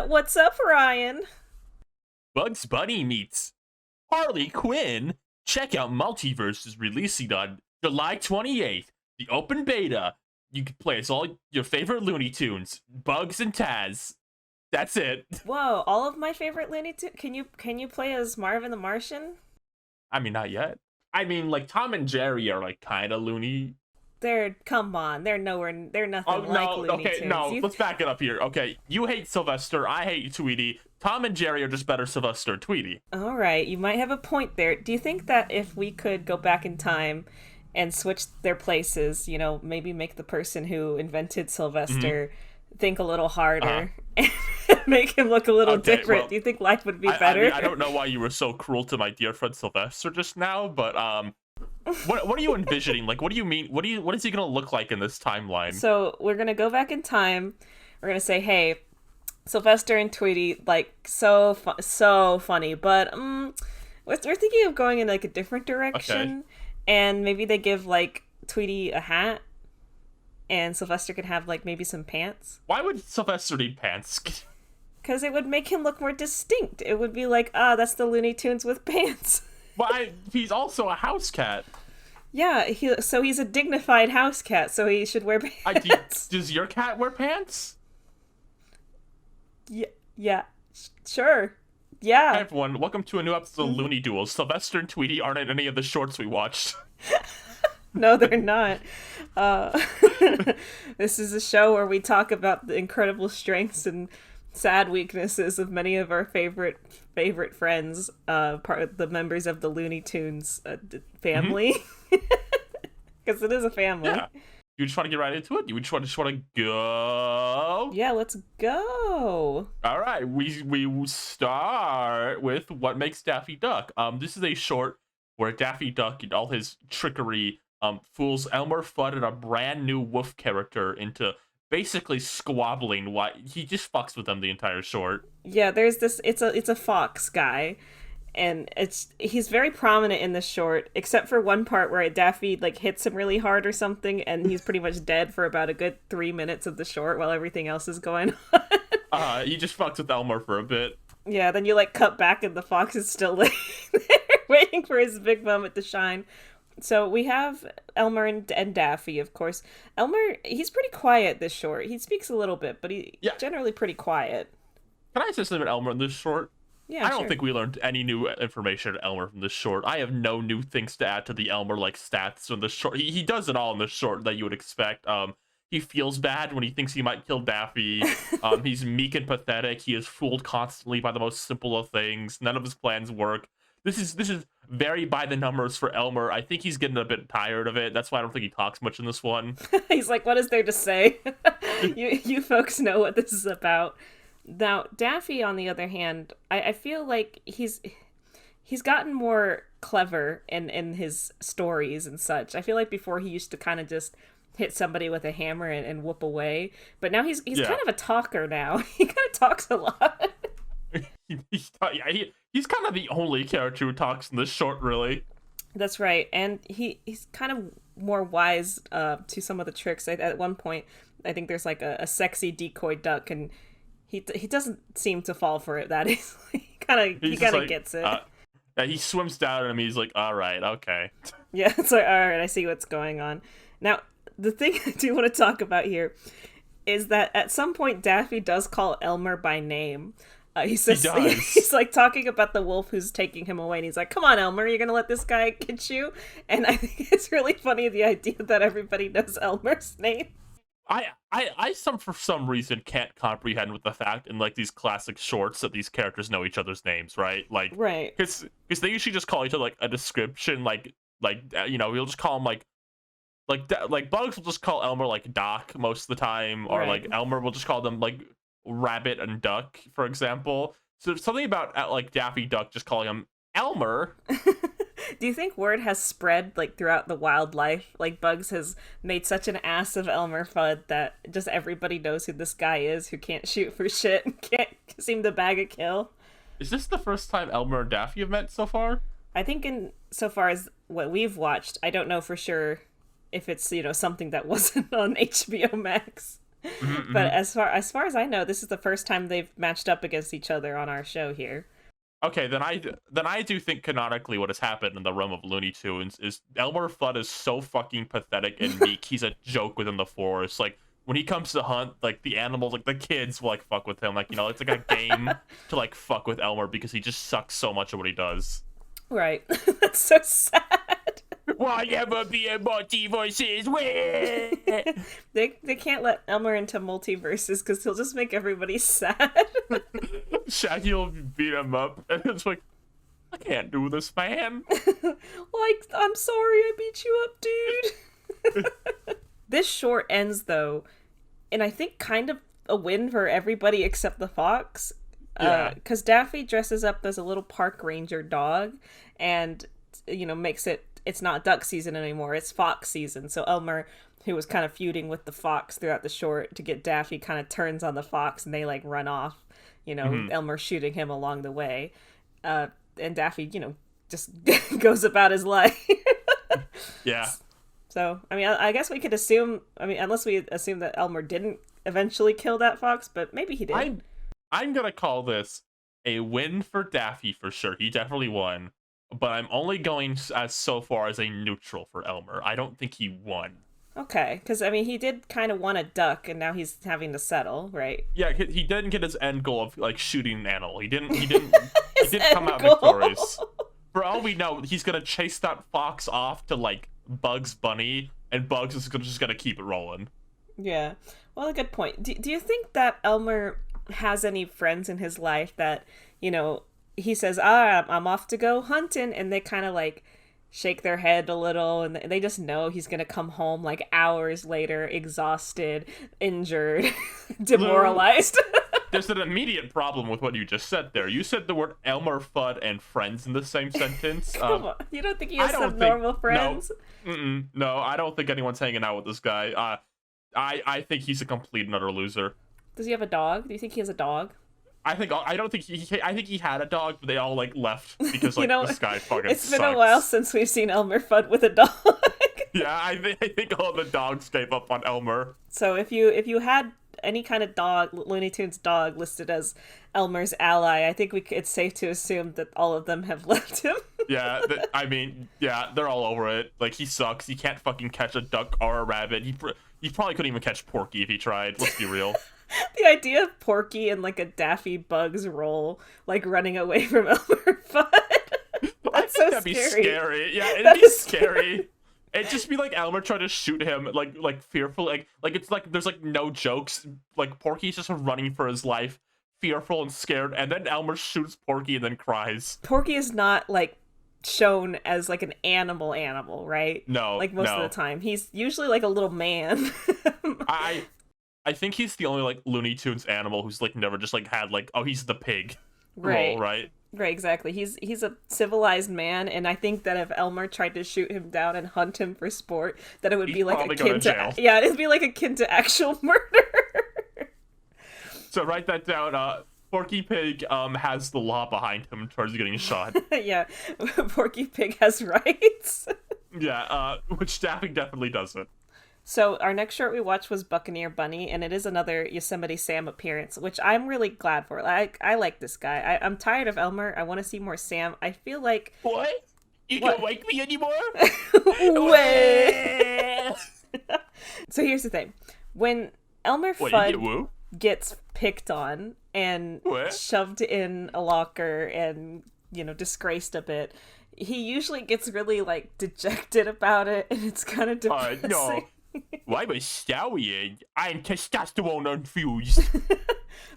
What's up, Ryan? Bugs Bunny meets Harley Quinn. Check out Multiverse is releasing on July 28th. The open beta. You can play as all your favorite Looney Tunes, Bugs and Taz. That's it. Whoa, all of my favorite Looney Tunes. Can you play as Marvin the Martian? I mean, not yet. I mean, like Tom and Jerry are like kind of loony. Come on, they're nowhere. They're nothing Oh like no, Looney okay, Tunes. no. Let's back it up here. Okay, you hate Sylvester. I hate Tweety. Tom and Jerry are just better Sylvester and Tweety. All right, you might have a point there. Do you think that if we could go back in time and switch their places, maybe make the person who invented Sylvester think a little harder and make him look a little different? Well, Do you think life would be better? I mean, I don't know why you were so cruel to my dear friend Sylvester just now, but what are you envisioning? Like, what do you mean? What is he gonna look like in this timeline? So we're gonna go back in time. We're gonna say, hey, Sylvester and Tweety, like so funny, but we're thinking of going in like a different direction, and maybe they give like Tweety a hat, and Sylvester could have like maybe some pants. Why would Sylvester need pants? Because it would make him look more distinct. It would be like, that's the Looney Tunes with pants. Why? He's also a house cat. Yeah, he's a dignified house cat, so he should wear pants. Does your cat wear pants? Yeah, sure. Yeah. Hi everyone, welcome to a new episode of Looney Duels. Sylvester and Tweety aren't in any of the shorts we watched. No, they're not. This is a show where we talk about the incredible strengths and sad weaknesses of many of our favorite friends, part of the members of the Looney Tunes family. Because it is a family. Yeah. You just want to get right into it? You just want to go? Yeah, let's go. All right, we start with What Makes Daffy Duck. This is a short where Daffy Duck and all his trickery fools Elmer Fudd and a brand new wolf character into basically squabbling. Why he just fucks with them the entire short. Yeah, there's this. It's a fox guy. And he's very prominent in this short, except for one part where Daffy like hits him really hard or something, and he's pretty much dead for about a good 3 minutes of the short while everything else is going on. He just fucks with Elmer for a bit. Yeah, then you like cut back and the fox is still laying there waiting for his big moment to shine. So we have Elmer and Daffy, of course. Elmer, he's pretty quiet this short. He speaks a little bit, but he's generally pretty quiet. Can I say something about Elmer in this short? Yeah, I don't think we learned any new information on Elmer from this short. I have no new things to add to the Elmer like stats in the short. He does it all in the short that you would expect. He feels bad when he thinks he might kill Daffy. He's meek and pathetic. He is fooled constantly by the most simple of things. None of his plans work. This is very by the numbers for Elmer. I think he's getting a bit tired of it. That's why I don't think he talks much in this one. He's like, what is there to say? you folks know what this is about. Now, Daffy, on the other hand, I feel like he's gotten more clever in his stories and such. I feel like before he used to kind of just hit somebody with a hammer and whoop away. But now he's kind of a talker now. He kind of talks a lot. He's kind of the only character who talks in this short, really. That's right. And he's kind of more wise to some of the tricks. At one point, I think there's like a sexy decoy duck, and he doesn't seem to fall for it that easily. He kind of gets it. He swims down at him. He's like, all right, okay. Yeah, it's like, all right, I see what's going on. Now, the thing I do want to talk about here is that at some point Daffy does call Elmer by name. He says, he does. He's like talking about the wolf who's taking him away, and he's like, come on, Elmer, you're gonna let this guy get you? And I think it's really funny, the idea that everybody knows Elmer's name. I for some reason can't comprehend with the fact in like these classic shorts that these characters know each other's names, right? Like, right? Because they usually just call each other like a description, like we'll just call him like Bugs will just call Elmer like Doc most of the time, or like Elmer will just call them like Rabbit and Duck, for example. So something about like Daffy Duck just calling him Elmer. Do you think word has spread like throughout the wildlife? Like Bugs has made such an ass of Elmer Fudd that just everybody knows who this guy is, who can't shoot for shit and can't seem to bag a kill. Is this the first time Elmer and Daffy have met so far? I think in so far as what we've watched, I don't know for sure if it's, something that wasn't on HBO Max. But as far as I know, this is the first time they've matched up against each other on our show here. Okay, then I do think canonically what has happened in the realm of Looney Tunes is Elmer Fudd is so fucking pathetic and meek. He's a joke within the forest. Like when he comes to hunt, like the animals, like the kids will like fuck with him. Like it's like a game to like fuck with Elmer because he just sucks so much at what he does. Right. That's so sad. Whatever be a multiverses with. They can't let Elmer into multiverses because he'll just make everybody sad. Shaggy will beat him up, and it's like, I can't do this, man. Like, I'm sorry I beat you up, dude. This short ends, though, and I think kind of a win for everybody except the fox. Yeah. Because Daffy dresses up as a little park ranger dog and, makes it's not duck season anymore, it's fox season. So Elmer, who was kind of feuding with the fox throughout the short to get Daffy, kind of turns on the fox and they, like, run off. Elmer shooting him along the way. And Daffy, just goes about his life. Yeah. So, I mean, I guess we could assume, unless we assume that Elmer didn't eventually kill that fox, but maybe he did. I'm gonna call this a win for Daffy for sure. He definitely won. But I'm only going as so far as a neutral for Elmer. I don't think he won. Okay, because, he did kind of want a duck, and now he's having to settle, right? Yeah, he didn't get his end goal of, like, shooting an animal. He didn't come out victorious. For all we know, he's gonna chase that fox off to, like, Bugs Bunny, and Bugs is just gonna keep it rolling. Yeah. Well, a good point. Do you think that Elmer has any friends in his life that, he says, I'm off to go hunting, and they kind of, like, shake their head a little, and they just know he's gonna come home like hours later, exhausted, injured, demoralized. There's an immediate problem with what you just said there. You said the word Elmer Fudd and friends in the same sentence. Come on. You don't think he has some normal friends? No, I don't think anyone's hanging out with this guy. I think he's a complete and utter loser. Does he have a dog? Do you think he has a dog? I think he had a dog, but they all like left because like this guy fucking It's been sucks. a while since we've seen Elmer Fudd with a dog. Yeah, I think all the dogs gave up on Elmer. So if you had any kind of dog, Looney Tunes dog listed as Elmer's ally, I think it's safe to assume that all of them have left him. Yeah, they're all over it. Like, he sucks. He can't fucking catch a duck or a rabbit. He probably couldn't even catch Porky if he tried. Let's be real. The idea of Porky in, like, a Daffy Bugs role, like, running away from Elmer Fudd. That's so that'd scary. Be scary. Yeah, it'd be scary. It'd just be like Elmer trying to shoot him, like fearful, like it's like there's like no jokes. Like Porky's just running for his life, fearful and scared, and then Elmer shoots Porky and then cries. Porky is not like shown as like an animal, right? No, like most of the time, he's usually like a little man. I think he's the only like Looney Tunes animal who's like never just like had like he's the pig right role, right? Right, exactly. He's a civilized man, and I think that if Elmer tried to shoot him down and hunt him for sport, that it would be like akin to it'd be like akin to actual murder. So write that down. Porky Pig has the law behind him towards getting shot. Yeah, Porky Pig has rights. Yeah, which Daffy definitely doesn't. So our next short we watched was Buccaneer Bunny, and it is another Yosemite Sam appearance, which I'm really glad for. I like this guy. I'm tired of Elmer. I want to see more Sam. I feel like... What? You don't like me anymore? Wait. So here's the thing. When Elmer Fudd gets picked on and shoved in a locker and, disgraced a bit, he usually gets really, like, dejected about it, and it's kind of depressing. No. Why am I stallion? I'm testosterone infused.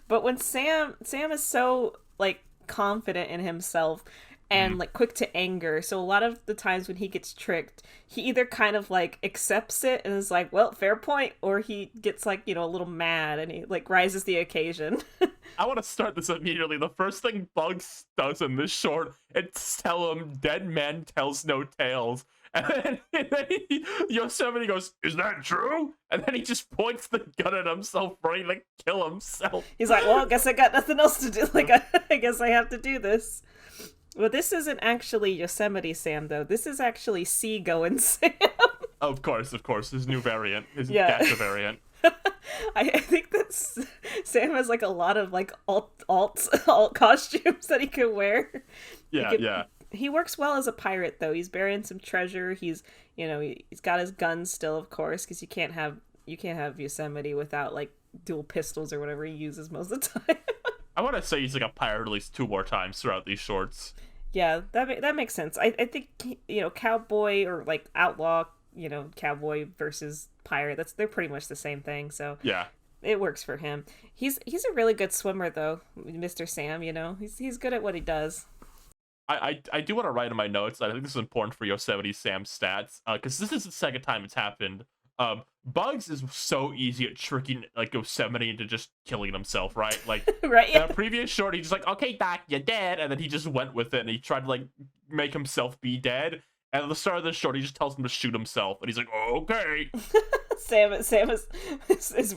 But when Sam is so, like, confident in himself and, like, quick to anger, so a lot of the times when he gets tricked, he either kind of, like, accepts it and is like, well, fair point, or he gets, like, a little mad and he, like, rises the occasion. I want to start this immediately. The first thing Bugs does in this short is tell him dead man tells no tales. And then Yosemite goes, is that true? And then he just points the gun at himself, ready to kill himself. He's like, well, I guess I got nothing else to do. Like, I guess I have to do this. Well, this isn't actually Yosemite Sam, though. This is actually Seagoing Sam. Of course. His new variant. His gotcha variant. I think that Sam has like a lot of like alt costumes that he could wear. Yeah. He works well as a pirate though. He's burying some treasure. He's he's got his guns still, of course, because you can't have Yosemite without like dual pistols or whatever he uses most of the time. I want to say he's like a pirate at least 2 more times throughout these shorts. Yeah, that makes sense. I think cowboy or like outlaw, cowboy versus pirate. They're pretty much the same thing. So Yeah. it works for him. He's a really good swimmer though, Mr. Sam. He's good at what he does. I do want to write in my notes. I think this is important for Yosemite Sam's stats, because this is the second time it's happened. Bugs is so easy at tricking like Yosemite into just killing himself, right? Like right. in a previous short, he's just like, "Okay, Doc, you're dead," and then he just went with it and he tried to like make himself be dead. And at the start of the short, he just tells him to shoot himself, and he's like, "Oh, okay." Sam is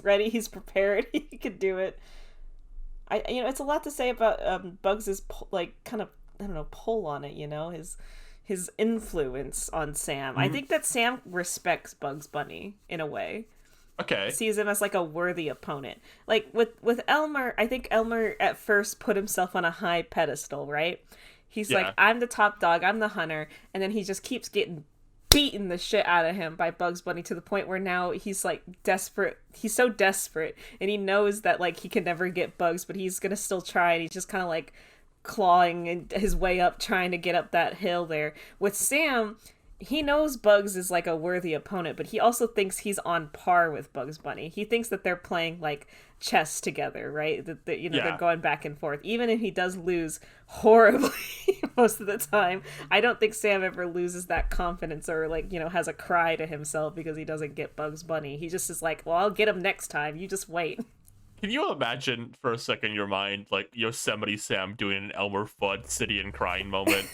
ready. He's prepared. He can do it. It's a lot to say about Bugs's like kind of, I don't know, pull on it. His influence on Sam. Mm-hmm. I think that Sam respects Bugs Bunny in a way. Okay. Sees him as like a worthy opponent. Like with Elmer, I think Elmer at first put himself on a high pedestal, right? He's like, I'm the top dog, I'm the hunter, and then he just keeps getting beating the shit out of him by Bugs Bunny to the point where now he's like desperate. He's so desperate, and he knows that like he can never get Bugs, but he's gonna still try, and he's just kind of like clawing his way up, trying to get up that hill there. With Sam, he knows Bugs is like a worthy opponent, but he also thinks he's on par with Bugs Bunny. He thinks that they're playing like chess together, right? That they're going back and forth. Even if he does lose horribly most of the time, I don't think Sam ever loses that confidence or like, has a cry to himself because he doesn't get Bugs Bunny. He just is like, well, I'll get him next time. You just wait. Can you imagine for a second in your mind, like, Yosemite Sam doing an Elmer Fudd sitting and crying moment?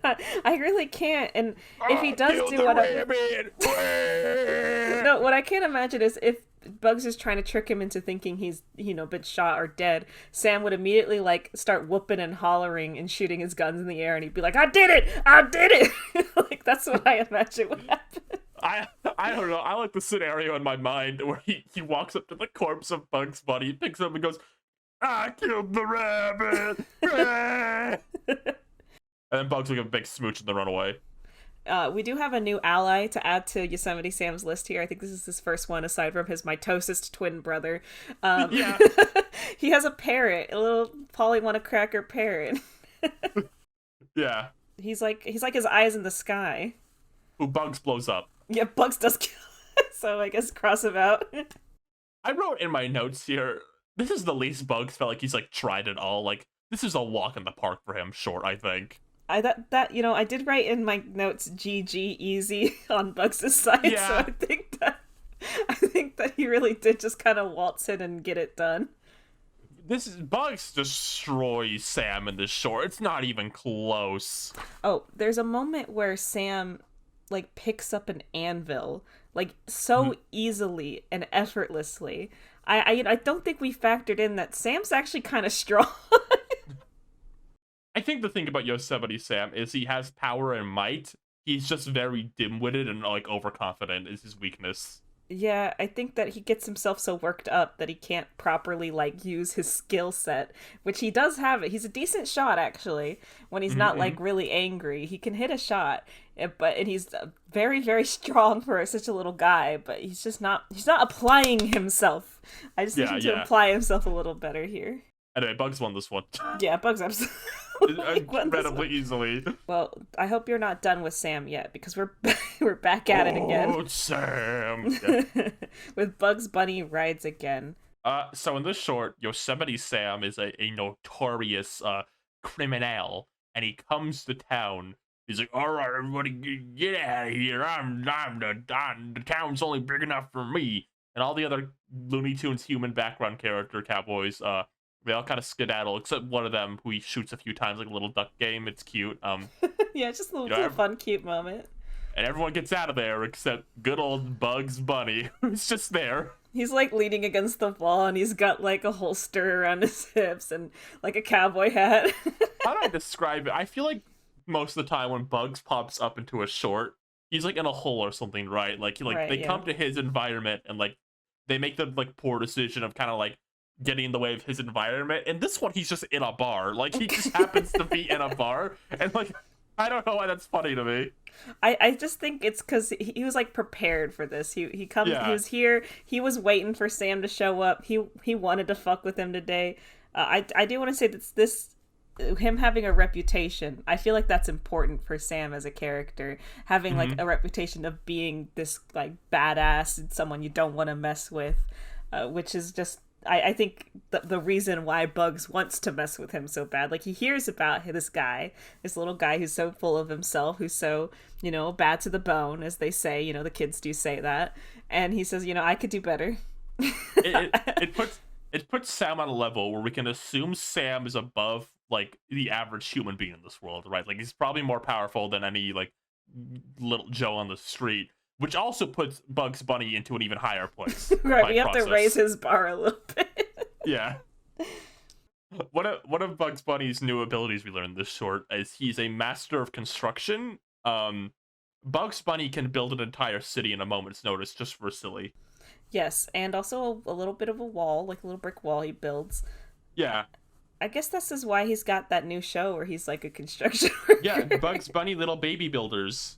I really can't. And if he does do what No, what I can't imagine is if Bugs is trying to trick him into thinking he's, been shot or dead, Sam would immediately, like, start whooping and hollering and shooting his guns in the air, and he'd be like, I did it! Like, that's what I imagine would happen. I don't know. I like the scenario in my mind where he walks up to the corpse of Bugs Bunny, picks it up and goes, I killed the rabbit! And then Bugs will give a big smooch and then run away. We do have a new ally to add to Yosemite Sam's list here. I think this is his first one aside from his mitosist twin brother. Yeah. He has a parrot, a little Polly Cracker parrot. Yeah. He's like his eyes in the sky. Who Bugs blows up. Yeah, Bugs does kill so I guess cross him out. I wrote in my notes here, this is the least Bugs felt like he's like tried it all. Like, this is a walk in the park for him, short, I think. I did write in my notes GG easy on Bugs' side, yeah. So I think that he really did just kind of waltz in and get it done. Bugs destroys Sam in this short. It's not even close. Oh, there's a moment where Sam like picks up an anvil like so easily and effortlessly. I don't think we factored in that Sam's actually kind of strong. I think the thing about Yosemite Sam is he has power and might. He's just very dim-witted and like overconfident is his weakness. Yeah, I think that he gets himself so worked up that he can't properly, like, use his skill set, which he does have it. He's a decent shot, actually, when he's not, like, really angry. He can hit a shot, and he's very, very strong for such a little guy, but he's not applying himself. I just need him to apply himself a little better here. Anyway, Bugs won this one. Yeah, Bugs absolutely incredibly easily. Well, I hope you're not done with Sam yet, because we're back at it again. Oh, Sam! Yeah. With Bugs Bunny rides again. So in this short, Yosemite Sam is a notorious criminal, and he comes to town. He's like, all right, everybody, get out of here. The town's only big enough for me. And all the other Looney Tunes human background character cowboys, they all kind of skedaddle, except one of them who he shoots a few times, like a little duck game. It's cute. Yeah, just a little fun, cute moment. And everyone gets out of there except good old Bugs Bunny, who's just there. He's like leaning against the wall, and he's got like a holster around his hips and like a cowboy hat. How do I describe it? I feel like most of the time when Bugs pops up into a short, he's like in a hole or something, right? Like they come to his environment and like they make the like poor decision of kind of like getting in the way of his environment. And this one, he's just in a bar. Like he just happens to be in a bar, and like I don't know why that's funny to me. I just think it's because he was like prepared for this. He comes. Yeah. He was here. He was waiting for Sam to show up. He wanted to fuck with him today. I do want to say that this him having a reputation. I feel like that's important for Sam as a character, having like a reputation of being this like badass and someone you don't want to mess with, which is just. I think the reason why Bugs wants to mess with him so bad, like he hears about this guy, this little guy who's so full of himself, who's so, bad to the bone, as they say, the kids do say that. And he says, I could do better. It puts Sam on a level where we can assume Sam is above like the average human being in this world, right? Like he's probably more powerful than any like little Joe on the street. Which also puts Bugs Bunny into an even higher place. Right, we have to raise his bar a little bit. Yeah. One of Bugs Bunny's new abilities we learned this short is he's a master of construction. Bugs Bunny can build an entire city in a moment's notice just for silly. Yes, and also a little bit of a wall, like a little brick wall he builds. Yeah. I guess this is why he's got that new show where he's like a construction worker. Yeah, Bugs Bunny Little Baby Builders.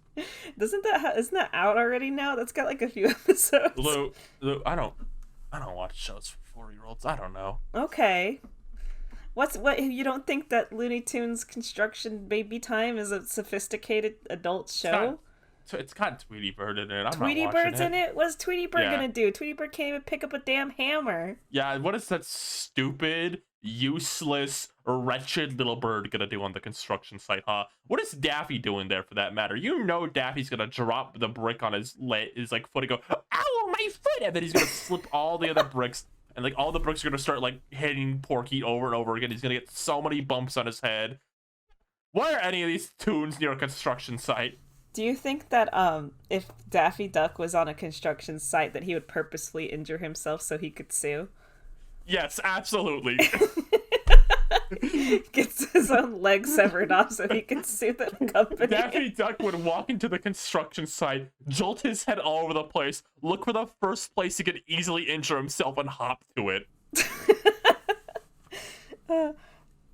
Isn't that out already now? That's got like a few episodes. Lou, I don't watch shows for 4-year-olds. I don't know. Okay. What you don't think that Looney Tunes Construction Baby Time is a sophisticated adult show? It's got Tweety Bird in it. Tweety Bird's in it? What's Tweety Bird gonna do? Tweety Bird can't even pick up a damn hammer. Yeah, what is that stupid, useless, wretched little bird gonna do on the construction site, huh? What is Daffy doing there for that matter? Daffy's gonna drop the brick on his like foot and go, ow, my foot! And then he's gonna slip all the other bricks, and like all the bricks are gonna start like hitting Porky over and over again. He's gonna get so many bumps on his head. Why are any of these tunes near a construction site? Do you think that if Daffy Duck was on a construction site that he would purposefully injure himself so he could sue? Yes, absolutely. Gets his own leg severed off so he can sue the company. Daffy Duck would walk into the construction site, jolt his head all over the place, look for the first place he could easily injure himself, and hop to it.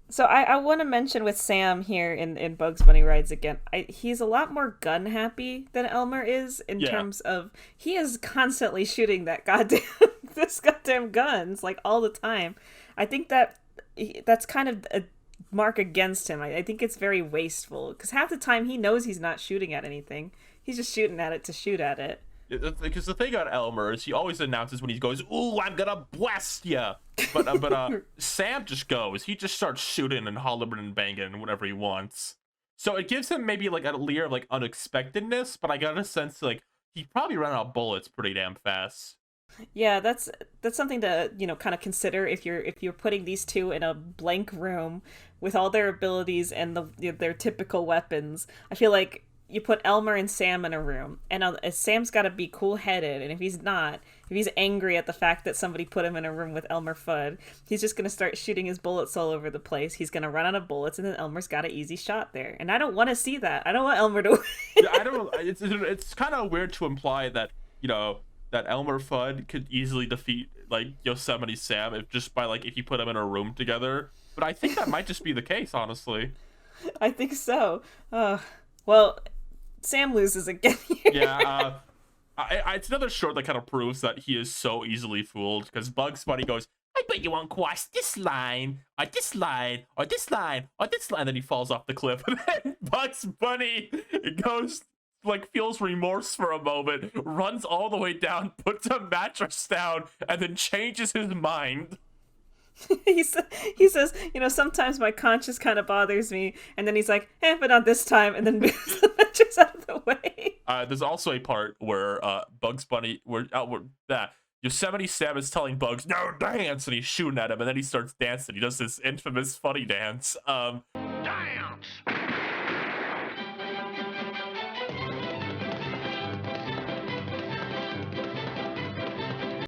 So I want to mention with Sam here in Bugs Bunny Rides Again, he's a lot more gun happy than Elmer is in terms of he is constantly shooting this goddamn guns like all the time. I think that's kind of a mark against him. I think it's very wasteful because half the time he knows he's not shooting at anything. He's just shooting at it to shoot at it. Because the thing about Elmer is he always announces when he goes, "Ooh, I'm gonna blast ya!" But Sam just goes. He just starts shooting and hollering and banging whatever he wants. So it gives him maybe like a layer of like unexpectedness. But I got a sense like he probably ran out of bullets pretty damn fast. Yeah, that's something to kind of consider if you're putting these two in a blank room with all their abilities and their typical weapons. I feel like you put Elmer and Sam in a room, and Sam's got to be cool-headed, and if he's angry at the fact that somebody put him in a room with Elmer Fudd, he's just going to start shooting his bullets all over the place. He's going to run out of bullets, and then Elmer's got an easy shot there. And I don't want to see that. I don't want Elmer to win. Yeah, it's kind of weird to imply that, that Elmer Fudd could easily defeat, like, Yosemite Sam if you put them in a room together. But I think that might just be the case, honestly. I think so. Well, Sam loses again here. Yeah, it's another short that kind of proves that he is so easily fooled, because Bugs Bunny goes, "I bet you won't cross this line, or this line, or this line, or this line," and then he falls off the cliff. And then Bugs Bunny goes, like, feels remorse for a moment, runs all the way down, puts a mattress down, and then changes his mind. He says, sometimes my conscience kind of bothers me, and then he's like, but not this time, and then moves the mattress out of the way. There's also a part where Bugs Bunny, Yosemite Sam is telling Bugs, "No, dance," and he's shooting at him, and then he starts dancing. He does this infamous funny dance. Dance!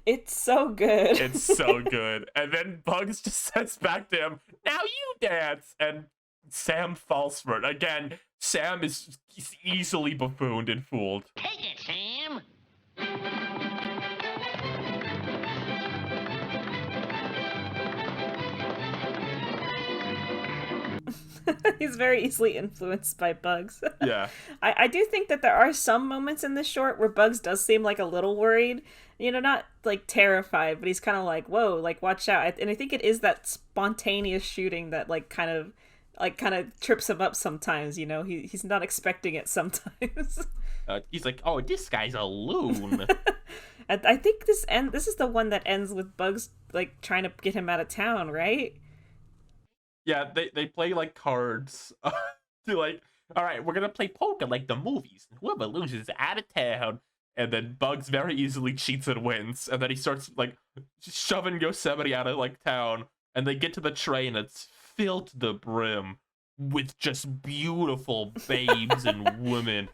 It's so good. It's so good. And then Bugs just says back to him, "Now you dance!" And Sam falls for it. Again, Sam is easily buffooned and fooled. Take it, Sam! He's very easily influenced by Bugs. Yeah. I do think that there are some moments in this short where Bugs does seem like a little worried. Not like terrified, but he's kind of like, whoa, like watch out. And I think it is that spontaneous shooting that kind of trips him up sometimes. He's not expecting it sometimes. He's like, oh, this guy's a loon. I think this is the one that ends with Bugs like trying to get him out of town, right? Yeah, they play like cards to like, all right, we're gonna play poker like the movies. Whoever loses is out of town. And then Bugs very easily cheats and wins. And then he starts like shoving Yosemite out of like town. And they get to the train. It's filled to the brim with just beautiful babes and women.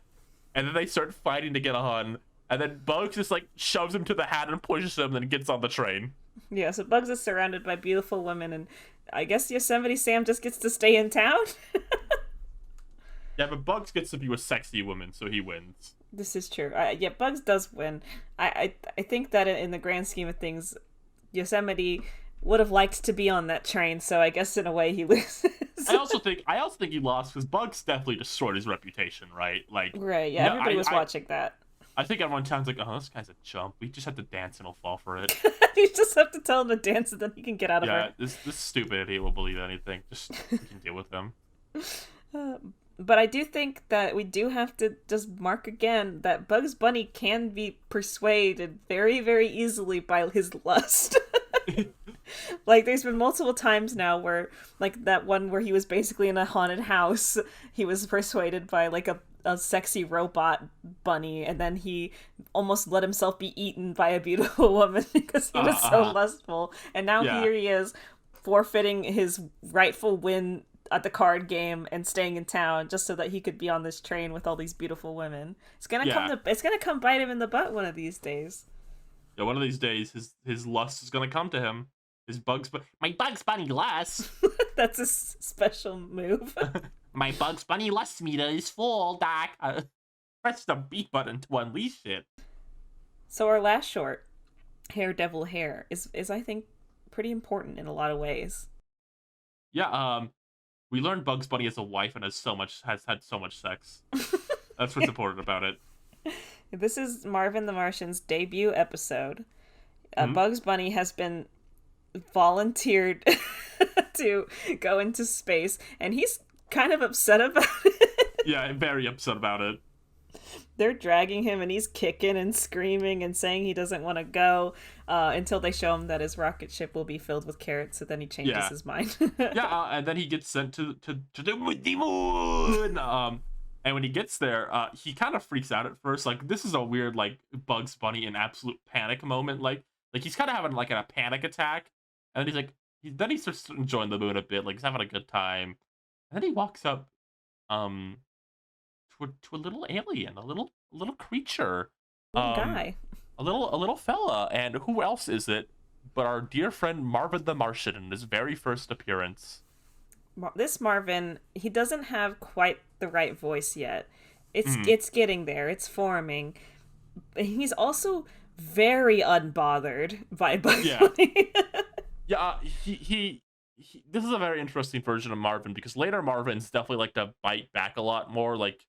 And then they start fighting to get on. And then Bugs just like shoves him to the hat and pushes him, and then gets on the train. Yeah, so Bugs is surrounded by beautiful women, and I guess Yosemite Sam just gets to stay in town. Yeah, but Bugs gets to be with sexy women, so he wins. This is true. Yeah, Bugs does win. I think that in the grand scheme of things, Yosemite would have liked to be on that train, so I guess in a way he loses. I also think he lost because Bugs definitely destroyed his reputation, right? Like, right? Yeah, everybody was watching that. I think everyone sounds like, oh, this guy's a chump. We just have to dance and he'll fall for it. You just have to tell him to dance and then he can get out of it. Yeah, this stupid idiot will believe anything. Just we can deal with him. But I do think that we do have to just mark again that Bugs Bunny can be persuaded very, very easily by his lust. Like, there's been multiple times now where, like, that one where he was basically in a haunted house, he was persuaded by, like, a sexy robot bunny, and then he almost let himself be eaten by a beautiful woman because he was so lustful. And now here he is, forfeiting his rightful win at the card game and staying in town just so that he could be on this train with all these beautiful women. It's gonna come bite him in the butt one of these days. Yeah, one of these days, his lust is gonna come to him. My Bugs Bunny lust. That's a special move. My Bugs Bunny lust meter is full, Doc. Press the B button to unleash it. So our last short, Haredevil Hare, is I think pretty important in a lot of ways. Yeah, we learned Bugs Bunny has a wife and has had so much sex. That's what's important about it. This is Marvin the Martian's debut episode. Bugs Bunny has been volunteered to go into space, and he's kind of upset about it. Yeah, very upset about it. They're dragging him, and he's kicking and screaming and saying he doesn't want to go until they show him that his rocket ship will be filled with carrots, so then he changes his mind. And then he gets sent to the moon. And when he gets there, he kind of freaks out at first. Like, this is a weird, like, Bugs Bunny in absolute panic moment. Like he's kind of having, like, a panic attack. And then he's like, then he starts enjoying the moon a bit. Like, he's having a good time. And then he walks up to a little alien, a little creature. Guy. A little fella. And who else is it but our dear friend Marvin the Martian in his very first appearance? This Marvin, he doesn't have quite the right voice yet. It's getting there. It's forming. He's also very unbothered by Bugs Bunny. Yeah, he this is a very interesting version of Marvin because later Marvin's definitely like to bite back a lot more. Like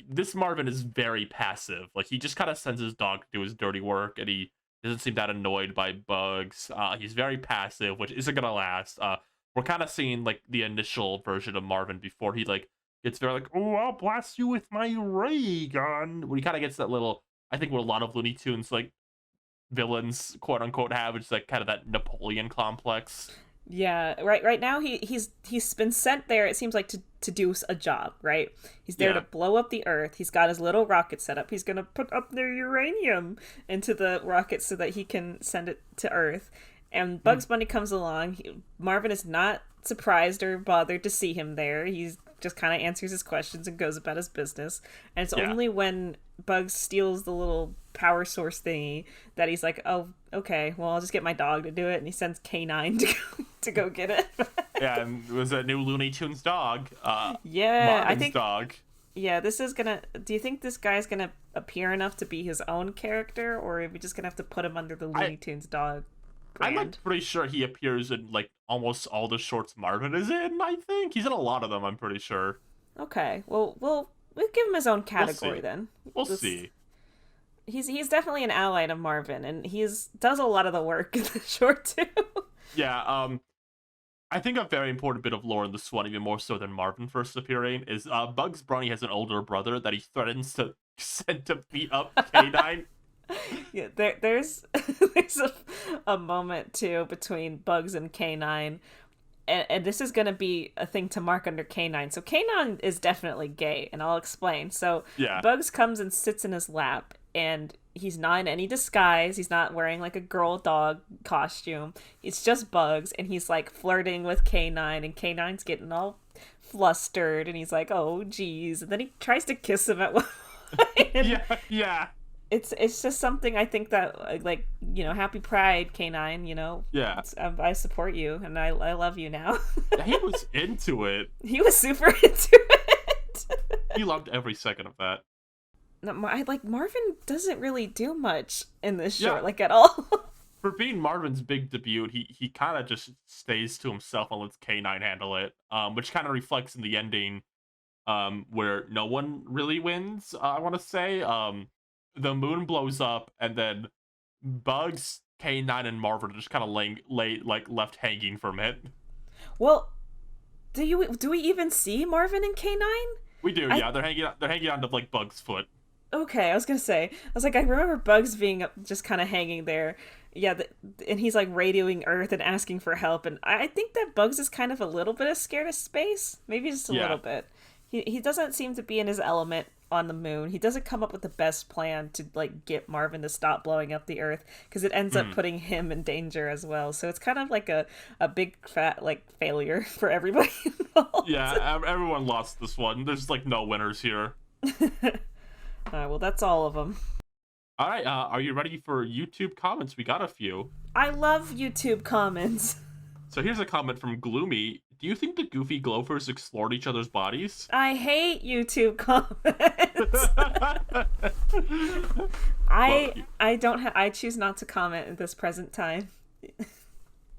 this Marvin is very passive. Like, he just kind of sends his dog to do his dirty work, and he doesn't seem that annoyed by Bugs. He's very passive, which isn't gonna last. We're kind of seeing like the initial version of Marvin before he like gets very like, oh, I'll blast you with my ray gun. When he kind of gets that little, I think what a lot of Looney Tunes like villains, quote unquote, have, which is like kind of that Napoleon complex. Yeah, right now he's been sent there, it seems like, to do a job, right? He's there to blow up the Earth. He's got his little rocket set up. He's going to put up their uranium into the rocket so that he can send it to Earth. And Bugs Bunny comes along. Marvin is not surprised or bothered to see him there. He's just kind of answers his questions and goes about his business. And it's only when Bugs steals the little power source thingy that he's like, oh, okay, well, I'll just get my dog to do it. And he sends K9 to go get it. Yeah, and it was a new Looney Tunes dog. Marvin's I think dog. Yeah, this is gonna. Do you think this guy's gonna appear enough to be his own character, or are we just gonna have to put him under the Looney Tunes dog I'm brand. like pretty sure he appears in like almost all the shorts Marvin is in. I think he's in a lot of them. I'm pretty sure. Okay, well, we'll give him his own We'll category see. then. We'll see. He's definitely an ally to Marvin, and does a lot of the work in the short too. Yeah. I think a very important bit of lore in this one, even more so than Marvin first appearing, is Bugs Bunny has an older brother that he threatens to send to beat up K9. Yeah, there's there's a moment too between Bugs and K9, and this is gonna be a thing to mark under K9. So K9 is definitely gay, and I'll explain. So Yeah. Bugs comes and sits in his lap, and he's not in any disguise. He's not wearing like a girl dog costume. It's just Bugs, and he's like flirting with K9, and K9's getting all flustered, and he's like, "Oh, geez," and then he tries to kiss him at one point. Yeah. It's just something I think that, like, you know, happy Pride, K9, you know. Yeah. I support you, and I love you now. He was into it. He was super into it. He loved every second of that. No, Marvin doesn't really do much in this Yeah. short, like, at all. For being Marvin's big debut, he kind of just stays to himself and lets K9 handle it, which kind of reflects in the ending, where no one really wins, I want to say. The moon blows up, and then Bugs, K9, and Marvin are just kind of left hanging from it. Well, do we even see Marvin and K9? We do, yeah. They're hanging onto like Bugs' foot. Okay, I was gonna say, I remember Bugs being just kind of hanging there. Yeah, and he's like radioing Earth and asking for help, and I think that Bugs is kind of a little bit scared of space, maybe just a little bit. He doesn't seem to be in his element on the moon. He doesn't come up with the best plan to like get Marvin to stop blowing up the Earth, because it ends up putting him in danger as well. So it's kind of like a big fat like failure for everybody involved. Yeah, everyone lost this one. There's like no winners here. Well, that's all of them. All right, are you ready for YouTube comments? We got a few. I love YouTube comments. So here's a comment from Gloomy. Do you think the Goofy Glowers explored each other's bodies? I hate YouTube comments. I choose not to comment at this present time.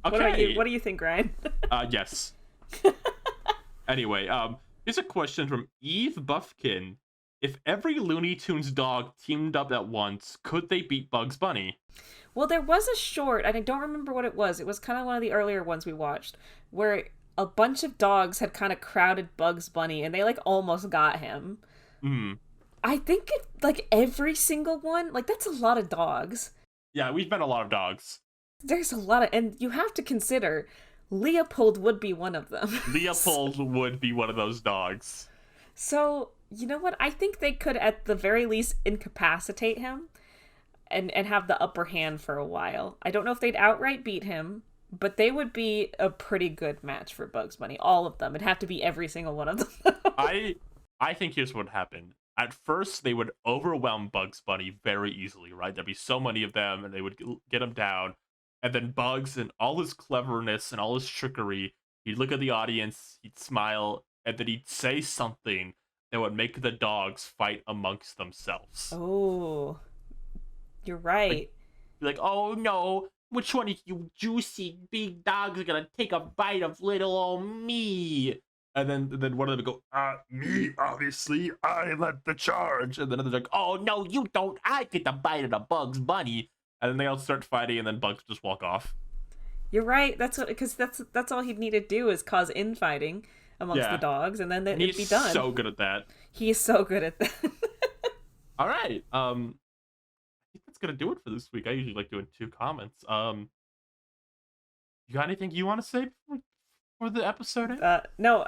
Okay. What do you think, Ryan? Yes. Anyway, here's a question from Eve Buffkin. If every Looney Tunes dog teamed up at once, could they beat Bugs Bunny? Well, there was a short, and I don't remember what it was. It was kind of one of the earlier ones we watched, where a bunch of dogs had kind of crowded Bugs Bunny, and they like almost got him. I think like every single one, like that's a lot of dogs. Yeah, we've met a lot of dogs. There's a lot of, and you have to consider Leopold would be one of them. Leopold would be one of those dogs. So, you know what? I think they could at the very least incapacitate him and have the upper hand for a while. I don't know if they'd outright beat him, but they would be a pretty good match for Bugs Bunny. All of them. It'd have to be every single one of them. I think here's what happened. At first, they would overwhelm Bugs Bunny very easily, right? There'd be so many of them, and they would get him down. And then Bugs, and all his cleverness and all his trickery, he'd look at the audience, he'd smile, and then he'd say something that would make the dogs fight amongst themselves. Oh, you're right. Like, oh no, which one of you juicy big dogs are gonna take a bite of little old me? And then one of them would go, me, obviously, I led the charge. And then others like, oh no, you don't, I get the bite of the Bugs Bunny. And then they all start fighting, and then Bugs just walk off. You're right. Because that's all he'd need to do is cause infighting amongst the dogs, and then it'd be done. He's so good at that. He is so good at that. All right. I think that's gonna do it for this week. I usually like doing 2 comments. You got anything you want to say for the episode? No,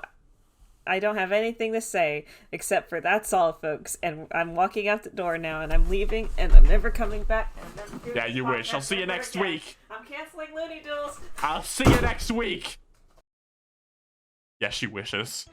I don't have anything to say except for that's all, folks. And I'm walking out the door now, and I'm leaving, and I'm never coming back. Yeah, you wish. I'll see you next week. I'm canceling Looney Duels. I'll see you next week. Yeah, she wishes.